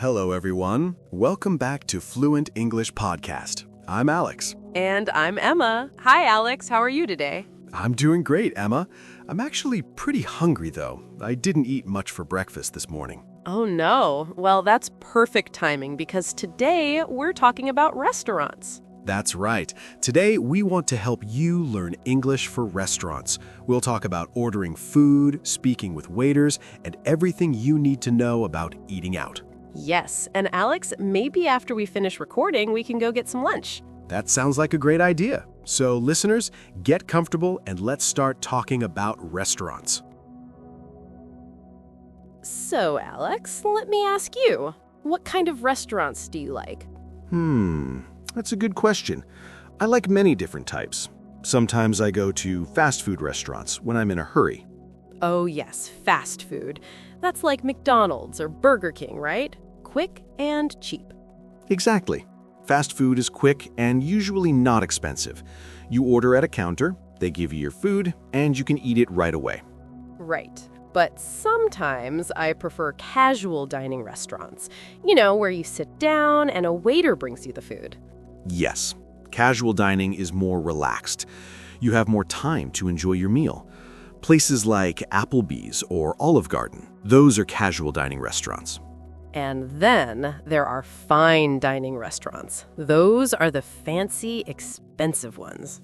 Hello, everyone. Welcome back to Fluent English Podcast. I'm Alex. And I'm Emma. Hi, Alex. How are you today? I'm doing great, Emma. I'm actually pretty hungry, though. I didn't eat much for breakfast this morning. Oh, no. Well, that's perfect timing because today we're talking about restaurants. That's right. Today, we want to help you learn English for restaurants. We'll talk about ordering food, speaking with waiters, and everything you need to know about eating out. Yes. And Alex, maybe after we finish recording, we can go get some lunch. That sounds like a great idea. So, listeners, get comfortable and let's start talking about restaurants. So, Alex, let me ask you, what kind of restaurants do you like? That's a good question. I like many different types. Sometimes I go to fast food restaurants when I'm in a hurry. Oh, yes, fast food. That's like McDonald's or Burger King, right? Quick and cheap. Exactly. Fast food is quick and usually not expensive. You order at a counter, they give you your food, and you can eat it right away. Right. But sometimes I prefer casual dining restaurants. You know, where you sit down and a waiter brings you the food. Yes, casual dining is more relaxed. You have more time to enjoy your meal. Places like Applebee's or Olive Garden, those are casual dining restaurants. And then there are fine dining restaurants. Those are the fancy, expensive ones.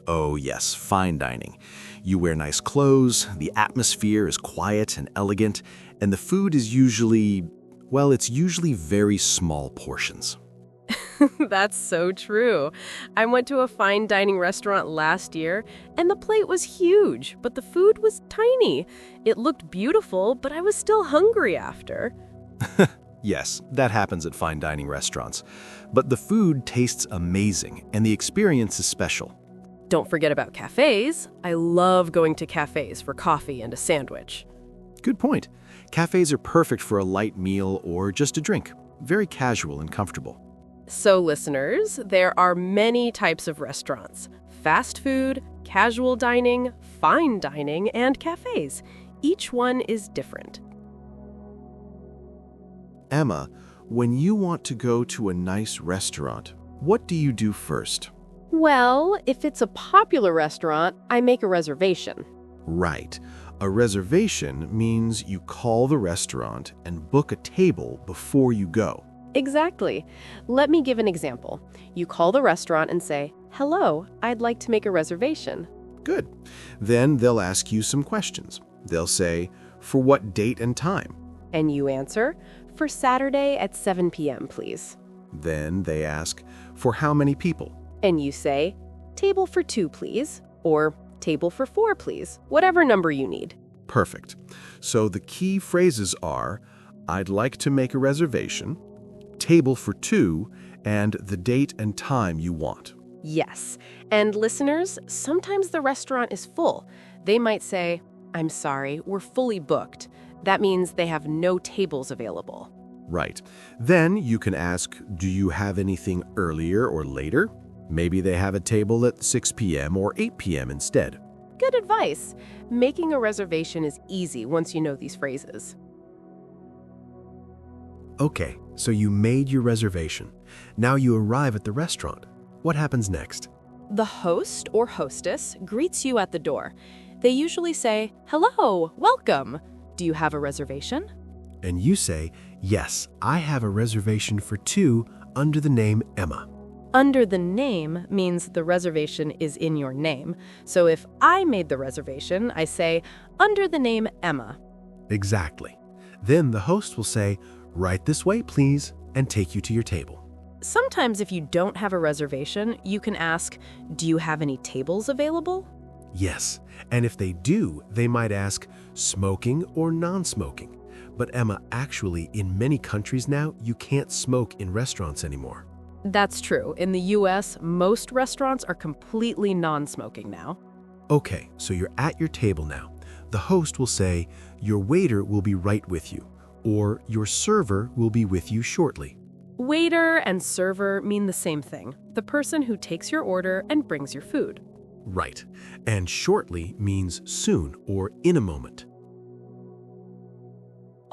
Oh yes, fine dining. You wear nice clothes, the atmosphere is quiet and elegant, and the food is usually very small portions. That's so true. I went to a fine dining restaurant last year, and the plate was huge, but the food was tiny. It looked beautiful, but I was still hungry after. Yes, that happens at fine dining restaurants. But the food tastes amazing, and the experience is special. Don't forget about cafes. I love going to cafes for coffee and a sandwich. Good point. Cafes are perfect for a light meal or just a drink. Very casual and comfortable. So, listeners, there are many types of restaurants: fast food, casual dining, fine dining, and cafes. Each one is different. Emma, when you want to go to a nice restaurant, what do you do first? Well, if it's a popular restaurant, I make a reservation. Right. A reservation means you call the restaurant and book a table before you go. Exactly. Let me give an example. You call the restaurant and say, "Hello, I'd like to make a reservation." Good. Then they'll ask you some questions. They'll say, for what date and time? And you answer, "For Saturday at 7 p.m., please." Then they ask, for how many people? And you say, "Table for 2, please," or "Table for 4, please," whatever number you need. Perfect. So the key phrases are, I'd like to make a reservation, table for 2, and the date and time you want. Yes. And listeners, sometimes the restaurant is full. They might say, "I'm sorry, we're fully booked." That means they have no tables available. Right. Then you can ask, do you have anything earlier or later? Maybe they have a table at 6 p.m. or 8 p.m. instead. Good advice. Making a reservation is easy once you know these phrases. Okay, so you made your reservation. Now you arrive at the restaurant. What happens next? The host or hostess greets you at the door. They usually say, "Hello, welcome. Do you have a reservation?" And you say, yes, I have a reservation for 2 under the name Emma. Under the name means the reservation is in your name. So if I made the reservation, I say, "Under the name Emma." Exactly. Then the host will say, right this way, please, and take you to your table. Sometimes if you don't have a reservation, you can ask, "Do you have any tables available?" Yes, and if they do, they might ask, smoking or non-smoking. But Emma, actually, in many countries now, you can't smoke in restaurants anymore. That's true. In the US, most restaurants are completely non-smoking now. Okay, so you're at your table now. The host will say, your waiter will be right with you, or your server will be with you shortly. Waiter and server mean the same thing: the person who takes your order and brings your food. Right, and shortly means soon or in a moment.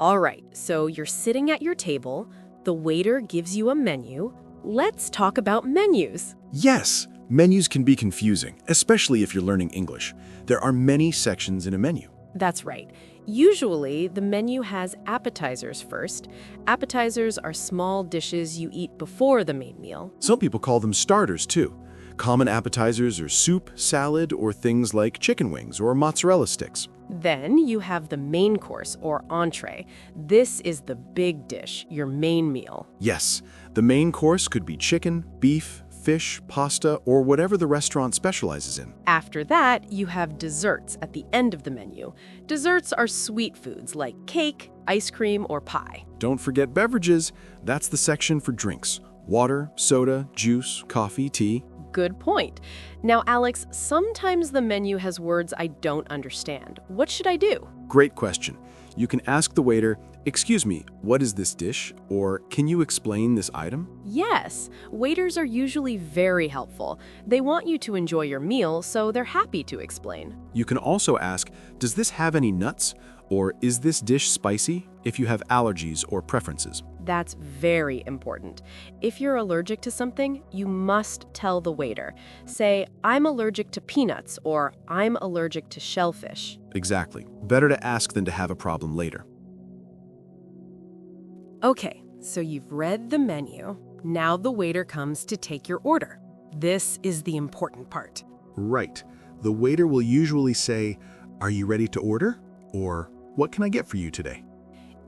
All right, so you're sitting at your table, the waiter gives you a menu. Let's talk about menus. Yes, menus can be confusing, especially if you're learning English. There are many sections in a menu. That's right. Usually, the menu has appetizers first. Appetizers are small dishes you eat before the main meal. Some people call them starters, too. Common appetizers are soup, salad, or things like chicken wings or mozzarella sticks. Then you have the main course, or entrée. This is the big dish, your main meal. Yes, the main course could be chicken, beef, fish, pasta, or whatever the restaurant specializes in. After that, you have desserts at the end of the menu. Desserts are sweet foods like cake, ice cream, or pie. Don't forget beverages. That's the section for drinks. Water, soda, juice, coffee, tea. Good point. Now, Alex, sometimes the menu has words I don't understand. What should I do? Great question. You can ask the waiter, "Excuse me, what is this dish?" Or, "Can you explain this item?" Yes, waiters are usually very helpful. They want you to enjoy your meal, so they're happy to explain. You can also ask, "Does this have any nuts?" Or, "Is this dish spicy?" if you have allergies or preferences. That's very important. If you're allergic to something, you must tell the waiter. Say, "I'm allergic to peanuts," or "I'm allergic to shellfish." Exactly. Better to ask than to have a problem later. Okay, so you've read the menu. Now the waiter comes to take your order. This is the important part. Right. The waiter will usually say, "Are you ready to order?" Or, "What can I get for you today?"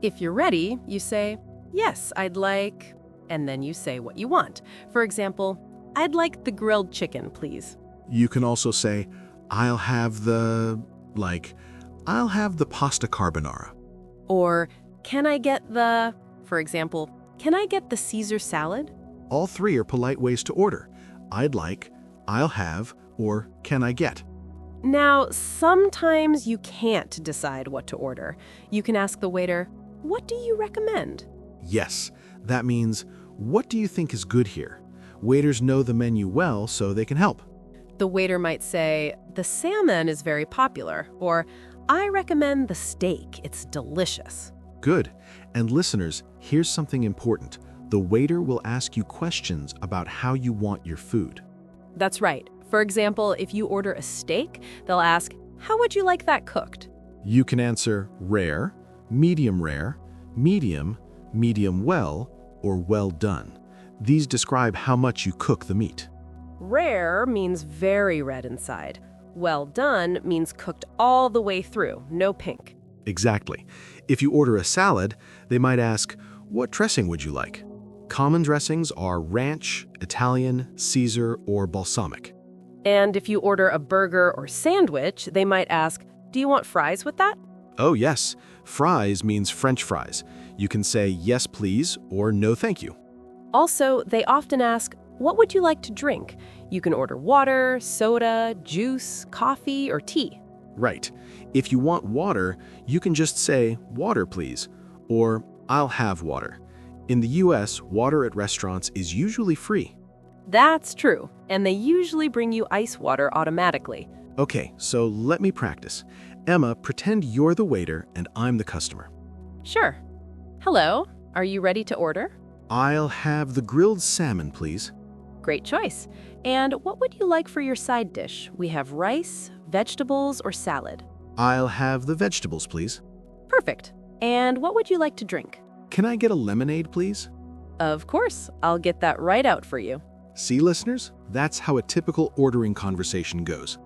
If you're ready, you say, "Yes, I'd like," and then you say what you want. For example, "I'd like the grilled chicken, please." You can also say, I'll have the pasta carbonara." Or, "Can I get the," for example, "Can I get the Caesar salad?" All three are polite ways to order. I'd like, I'll have, or can I get? Now, sometimes you can't decide what to order. You can ask the waiter, "What do you recommend?" Yes, that means, what do you think is good here? Waiters know the menu well, so they can help. The waiter might say, "The salmon is very popular," or "I recommend the steak, it's delicious." Good. And listeners, here's something important. The waiter will ask you questions about how you want your food. That's right. For example, if you order a steak, they'll ask, "How would you like that cooked?" You can answer rare, medium, medium well, or well done. These describe how much you cook the meat. Rare means very red inside. Well done means cooked all the way through, no pink. Exactly. If you order a salad, they might ask, "What dressing would you like?" Common dressings are ranch, Italian, Caesar, or balsamic. And if you order a burger or sandwich, they might ask, "Do you want fries with that?" Oh yes, fries means French fries. You can say yes please or no thank you. Also, they often ask, "What would you like to drink?" You can order water, soda, juice, coffee, or tea. Right. If you want water, you can just say water please, or I'll have water. In the US, water at restaurants is usually free. That's true, and they usually bring you ice water automatically. Okay, so let me practice. Emma, pretend you're the waiter and I'm the customer. Sure. Hello, are you ready to order? I'll have the grilled salmon, please. Great choice. And what would you like for your side dish? We have rice, vegetables, or salad. I'll have the vegetables, please. Perfect. And what would you like to drink? Can I get a lemonade, please? Of course, I'll get that right out for you. See, listeners? That's how a typical ordering conversation goes.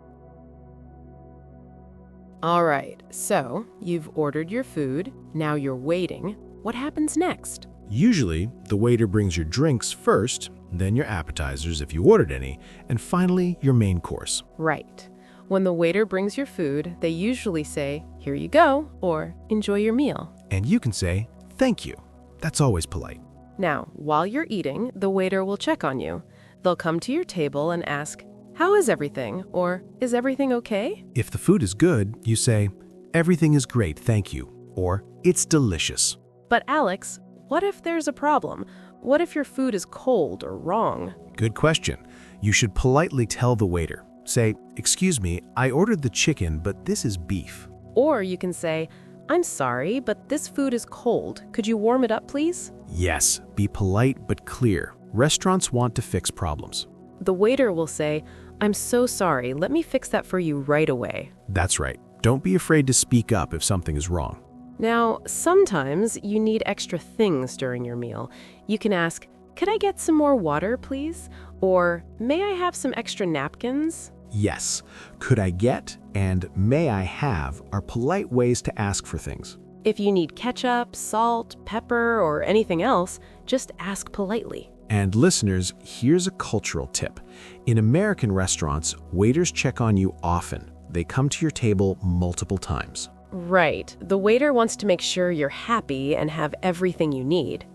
All right, so you've ordered your food, now you're waiting. What happens next? Usually, the waiter brings your drinks first, then your appetizers if you ordered any, and finally your main course. Right. When the waiter brings your food, they usually say, "Here you go," or "Enjoy your meal." And you can say, "Thank you." That's always polite. Now, while you're eating, the waiter will check on you. They'll come to your table and ask, "How is everything?" or "Is everything okay?" If the food is good, you say, "Everything is great, thank you," or "It's delicious." But Alex, what if there's a problem? What if your food is cold or wrong? Good question. You should politely tell the waiter. Say, "Excuse me, I ordered the chicken, but this is beef." Or you can say, I'm sorry, but this food is cold. Could you warm it up, please? Yes, be polite but clear. Restaurants want to fix problems. The waiter will say, I'm so sorry, let me fix that for you right away. That's right. Don't be afraid to speak up if something is wrong. Now, sometimes you need extra things during your meal. You can ask, could I get some more water, please? Or, may I have some extra napkins? Yes, could I get and may I have are polite ways to ask for things. If you need ketchup, salt, pepper, or anything else, just ask politely. And listeners, here's a cultural tip. In American restaurants, waiters check on you often. They come to your table multiple times. Right. The waiter wants to make sure you're happy and have everything you need.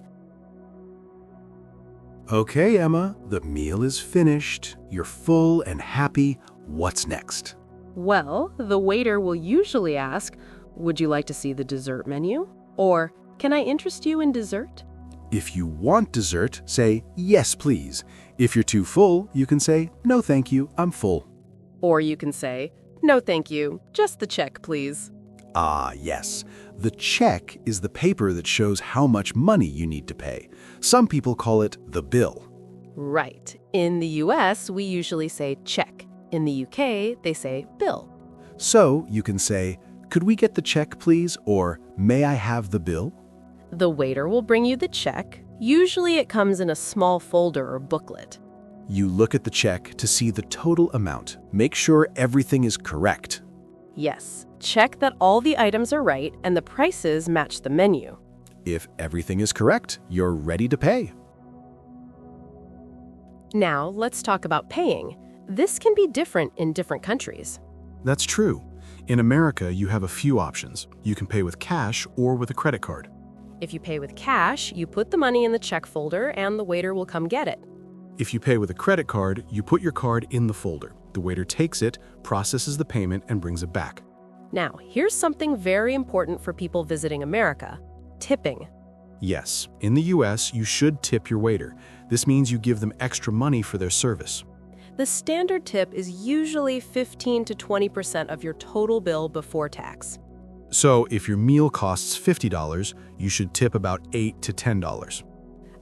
Okay, Emma, the meal is finished. You're full and happy. What's next? Well, the waiter will usually ask, would you like to see the dessert menu? Or, can I interest you in dessert? If you want dessert, say, yes, please. If you're too full, you can say, no, thank you, I'm full. Or you can say, no thank you, just the check, please. Ah, yes. The check is the paper that shows how much money you need to pay. Some people call it the bill. Right. In the US, we usually say check. In the UK, they say bill. So you can say, could we get the check, please? Or, may I have the bill? The waiter will bring you the check. Usually it comes in a small folder or booklet. You look at the check to see the total amount. Make sure everything is correct. Yes, check that all the items are right and the prices match the menu. If everything is correct, you're ready to pay. Now, let's talk about paying. This can be different in different countries. That's true. In America, you have a few options. You can pay with cash or with a credit card. If you pay with cash, you put the money in the check folder and the waiter will come get it. If you pay with a credit card, you put your card in the folder. The waiter takes it, processes the payment, and brings it back. Now, here's something very important for people visiting America: tipping. Yes, in the US, you should tip your waiter. This means you give them extra money for their service. The standard tip is usually 15 to 20% of your total bill before tax. So if your meal costs $50, you should tip about $8 to $10.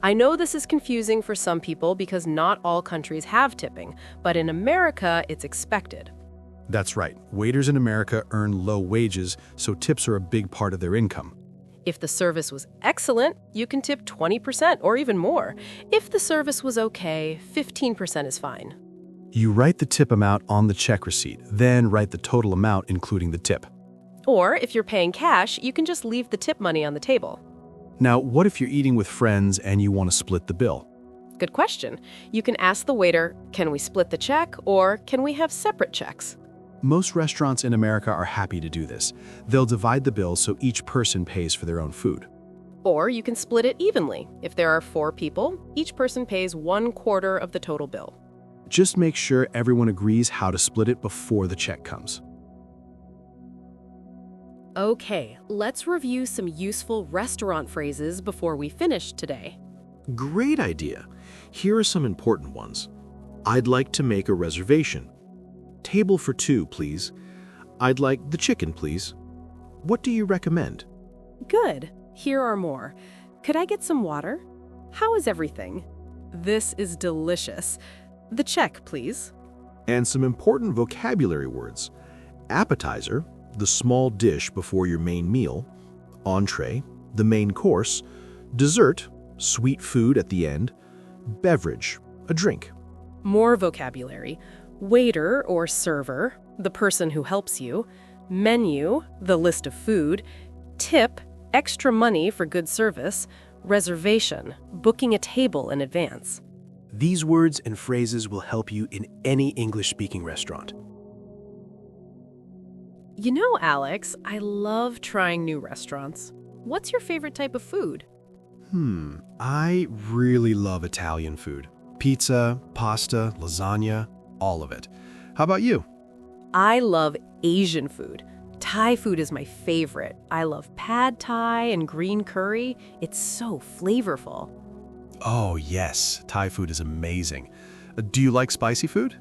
I know this is confusing for some people because not all countries have tipping, but in America, it's expected. That's right. Waiters in America earn low wages, so tips are a big part of their income. If the service was excellent, you can tip 20% or even more. If the service was okay, 15% is fine. You write the tip amount on the check receipt, then write the total amount including the tip. Or if you're paying cash, you can just leave the tip money on the table. Now, what if you're eating with friends and you want to split the bill? Good question. You can ask the waiter, can we split the check or can we have separate checks? Most restaurants in America are happy to do this. They'll divide the bill so each person pays for their own food. Or you can split it evenly. If there are 4 people, each person pays 1/4 of the total bill. Just make sure everyone agrees how to split it before the check comes. Okay, let's review some useful restaurant phrases before we finish today. Great idea. Here are some important ones. I'd like to make a reservation. Table for 2, please. I'd like the chicken, please. What do you recommend? Good. Here are more. Could I get some water? How is everything? This is delicious. The check, please. And some important vocabulary words. Appetizer, the small dish before your main meal. Entrée, the main course. Dessert, sweet food at the end. Beverage, a drink. More vocabulary. Waiter or server, the person who helps you. Menu, the list of food. Tip, extra money for good service. Reservation, booking a table in advance. These words and phrases will help you in any English-speaking restaurant. You know, Alex, I love trying new restaurants. What's your favorite type of food? I really love Italian food. Pizza, pasta, lasagna, all of it. How about you? I love Asian food. Thai food is my favorite. I love pad thai and green curry. It's so flavorful. Oh, yes. Thai food is amazing. Do you like spicy food?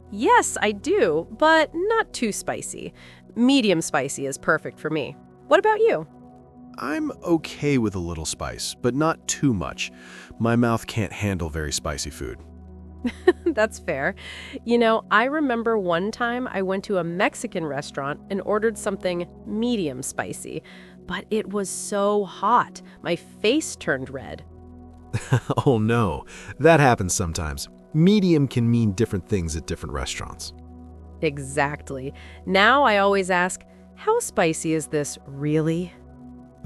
Yes, I do, but not too spicy. Medium spicy is perfect for me. What about you? I'm okay with a little spice, but not too much. My mouth can't handle very spicy food. That's fair. You know, I remember one time I went to a Mexican restaurant and ordered something medium spicy, but it was so hot. My face turned red. Oh no, that happens sometimes. Medium can mean different things at different restaurants. Exactly. Now I always ask, how spicy is this really?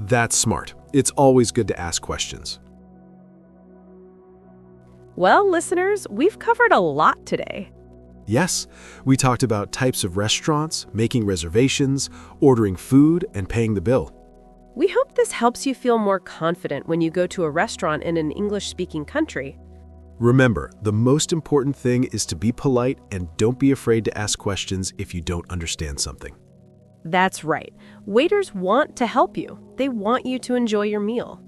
That's smart. It's always good to ask questions. Well, listeners, we've covered a lot today. Yes, we talked about types of restaurants, making reservations, ordering food, and paying the bill. We hope this helps you feel more confident when you go to a restaurant in an English-speaking country. Remember, the most important thing is to be polite and don't be afraid to ask questions if you don't understand something. That's right. Waiters want to help you. They want you to enjoy your meal.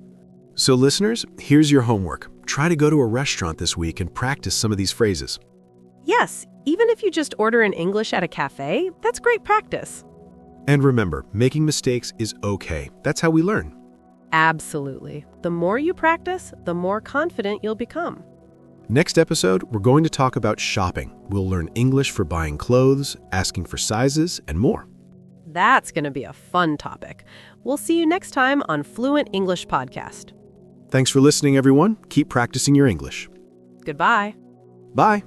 So listeners, here's your homework. Try to go to a restaurant this week and practice some of these phrases. Yes, even if you just order in English at a cafe, that's great practice. And remember, making mistakes is okay. That's how we learn. Absolutely. The more you practice, the more confident you'll become. Next episode, we're going to talk about shopping. We'll learn English for buying clothes, asking for sizes, and more. That's going to be a fun topic. We'll see you next time on Fluent English Podcast. Thanks for listening, everyone. Keep practicing your English. Goodbye. Bye.